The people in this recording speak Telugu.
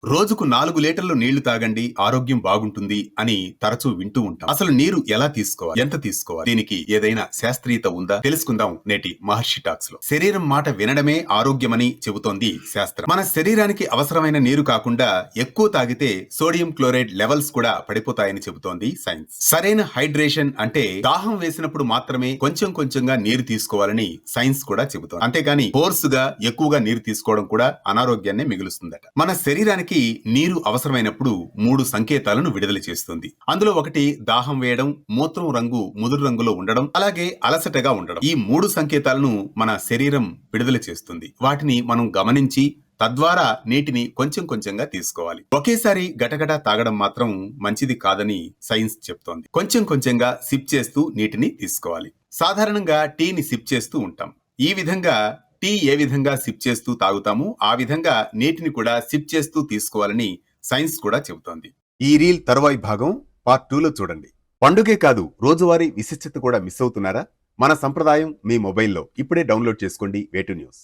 రోజుకు 4 లీటర్లు నీళ్లు తాగండి ఆరోగ్యం బాగుంటుంది అని తరచూ వింటూ ఉంటాం. అసలు నీరు ఎలా తీసుకోవాలి, ఎంత తీసుకోవాలి, దీనికి ఏదైనా శాస్త్రీయత ఉందా? తెలుసుకుందాం నేటి మహర్షి టాక్స్ లో. శరీరం మాట వినడమే ఆరోగ్యమని చెబుతోంది శాస్త్రం. మన శరీరానికి అవసరమైన నీరు కాకుండా ఎక్కువ తాగితే సోడియం క్లోరైడ్ లెవెల్స్ కూడా పడిపోతాయని చెబుతోంది సైన్స్. సరైన హైడ్రేషన్ అంటే దాహం వేసినప్పుడు మాత్రమే కొంచెం కొంచెంగా నీరు తీసుకోవాలని సైన్స్ కూడా చెబుతోంది. అంతేగాని ఫోర్సుగా ఎక్కువగా నీరు తీసుకోవడం కూడా అనారోగ్యాన్ని మిగులుస్తుందట. మన శరీరానికి నీరు అవసరమైనప్పుడు 3 సంకేతాలను విడుదల చేస్తుంది. అందులో ఒకటి దాహం వేయడం, మూత్రం రంగు ముదురు రంగులో ఉండడం, అలాగే అలసటగా ఉండడం. ఈ 3 సంకేతాలను మన శరీరం విడుదల చేస్తుంది. వాటిని మనం గమనించి తద్వారా నీటిని కొంచెం కొంచెంగా తీసుకోవాలి. ఒకేసారి గటగట తాగడం మాత్రం మంచిది కాదని సైన్స్ చెప్తోంది. కొంచెం కొంచెంగా సిప్ చేస్తూ నీటిని తీసుకోవాలి. సాధారణంగా టీని సిప్ చేస్తూ ఉంటాం. ఈ విధంగా టీ ఏ విధంగా సిప్ చేస్తూ తాగుతామో ఆ విధంగా నీటిని కూడా సిప్ చేస్తూ తీసుకోవాలని సైన్స్ కూడా చెబుతోంది. ఈ రీల్ తరువాయి భాగం పార్ట్ 2లో చూడండి. పండుగే కాదు, రోజువారీ విశిష్టత కూడా మిస్ అవుతున్నారా? మన సంప్రదాయం మీ మొబైల్లో ఇప్పుడే డౌన్లోడ్ చేసుకోండి వేటు న్యూస్.